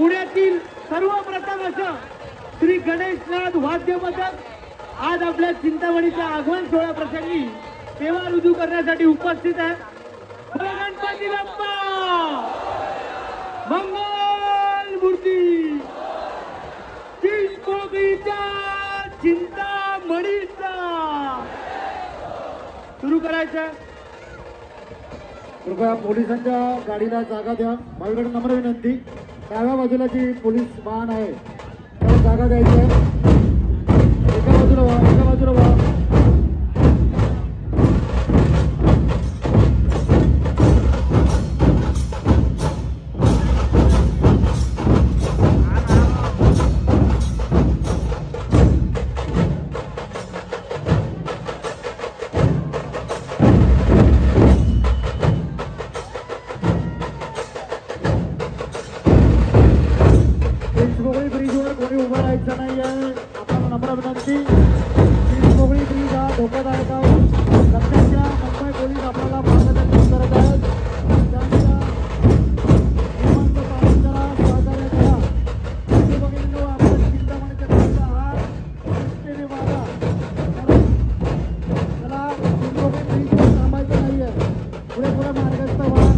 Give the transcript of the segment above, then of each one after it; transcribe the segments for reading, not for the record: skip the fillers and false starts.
पुण्यातील सर्वप्रथम असं श्री गणेशनाथ वाद्य मदत आज आपल्या चिंतामणीच्या आगमन सोहळा प्रसंगी सेवा रुजू करण्यासाठी उपस्थित आहे. गणपती बाप्पा मंगल मूर्ती चिंचपोकळीच्या चिंतामणीचा सुरू करायचं. कृपया पोलिसांच्या गाडीला जागा द्या. माझ्याकडे नम्र विनंती, डाव्या बाजूला जी पोलीस वाहन आहे त्याला जागा द्यायची आहे. एका बाजूला व्हा, एका बाजूला व्हा. ब्रिजवर कोणी उभं राहायचं नाही आहे. आपल्याला नम्र विनंती, चिंचपोकळी ब्रिज हा धोकादायक आहे. लक्षात घ्या, मुंबई पोलीस आपल्याला मार्गदर्शन करत आहेत. त्यांच्या नियमांचं पालन करा, सहकार्य करा. चिंचपोकळींनो, आपण चिंतामणीच्या पुढचा हात दृष्टीने मागा. त्याला चिंचपोकळी ब्रिजवर थांबायचं नाही आहे. पुढे पुढे मार्गस्थ व्हा.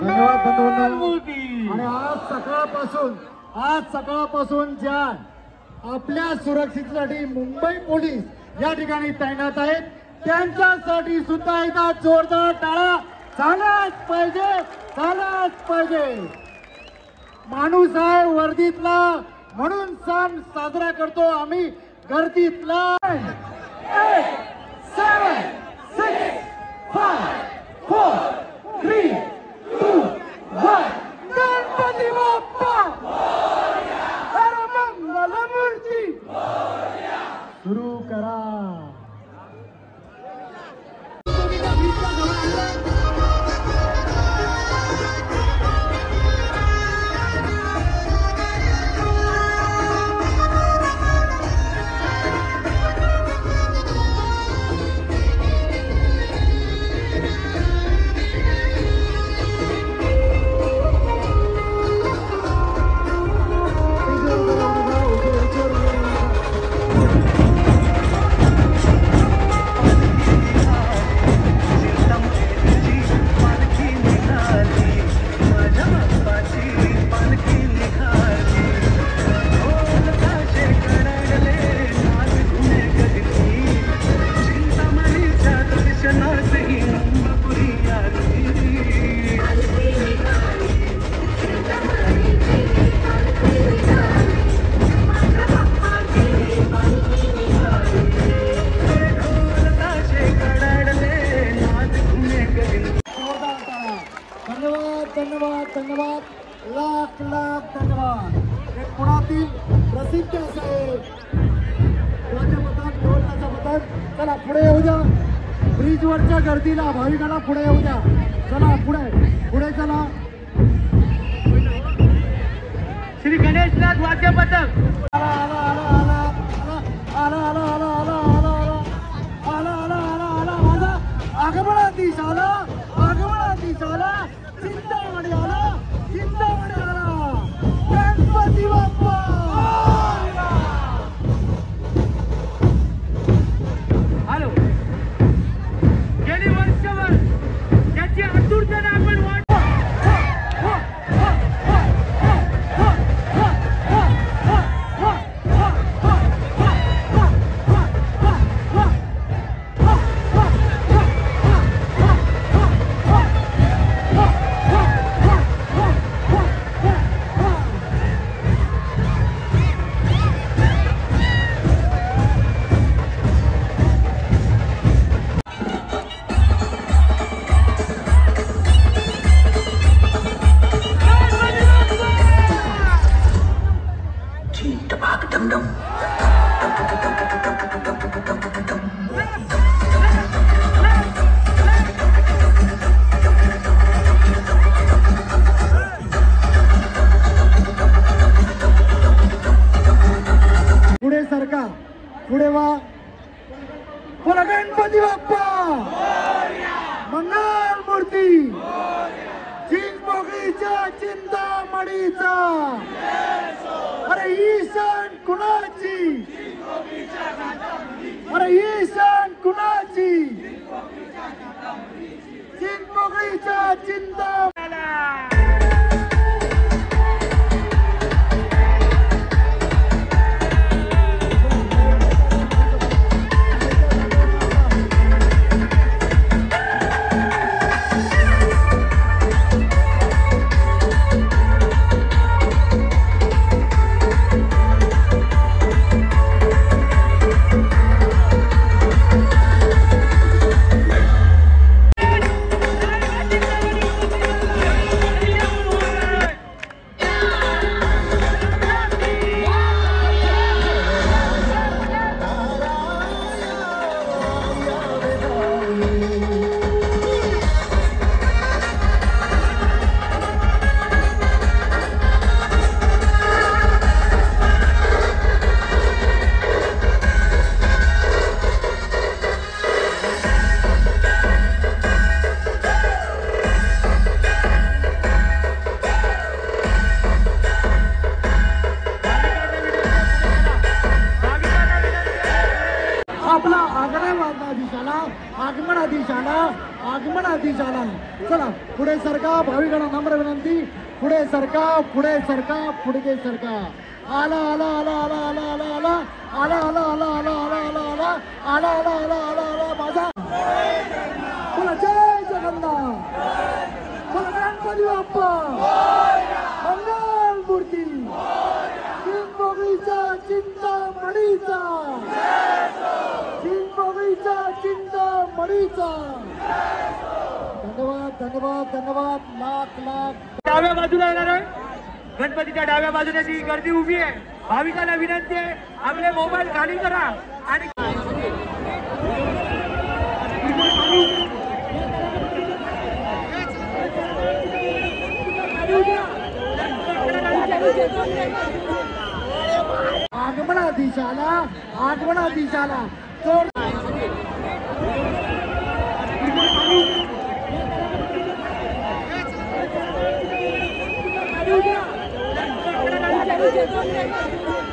धन्यवाद बंधूंनो. आणि आज सकाळपासून ज्या आपल्या सुरक्षेसाठी मुंबई पोलीस या ठिकाणी तैनात आहेत त्यांच्यासाठी सुद्धा एकदा जोरदार टाळ्या झाल्याच पाहिजे. माणूस आहे वर्दीतला म्हणून सण साजरा करतो आम्ही गर्दीतला. 8, 7, 6, 5, 4, 3, 2, 1. गणपती बाप्पा मंगल मूर्ती सुरू करा. धन्यवाद धन्यवाद लाख लाख धन्यवाद. हे पुण्यातील प्रसिद्ध असे वाद्यपथक ढोलताचा पथक. चला पुढे येऊ द्या. ब्रिजवरच्या गर्दीला भाविकांना पुढे येऊ द्या. चला पुढे पुढे चला. श्री गणेशनाथ वाद्य पथक आला आला आला आला आला आला आला आला आला आला आला आला आला आला आगमनाधीश आला आगमनाधीश आला चिंतामणी आला चिंतामणी आला गणपती बाप्पा. हॅलो. गेली वर्षभर त्याची आतुरतेने आपण वाट पुढे सरका पुढे वा. बोला गणपती बाप्पा मंगल मूर्ती चिंचपोकळीच्या चिंतामणीचा. अरे ईशान कुणाची अरे ईशान कुणाची चिंचपोकळीच्या चिंता. आपला आगमनाधीश आला. चला पुढे सरका. भाविकांना नम्र विनंती पुढे सरका पुढे सरका पुढे सरका. आला आला आला आला आला आला आला आला आला आला आला आला आला आला आला आला आला आला माझा. बोला जय जगन्नाथ. बोला गणपती बाप्पा मंगल मूर्ती चिंचपोकळीच्या चिंतामणीचा चिंचपोकळीच्या चिंतामणीचा. धन्यवाद धन्यवाद धन्यवाद लाख लाख. डाव्या बाजूला येणार आहे. गणपतीच्या डाव्या बाजूने जी गर्दी उभी आहे. भाविकांना विनंती आहे आपले मोबाईल खाली करा आणि आगमनाधीशाला चोर. Thank you.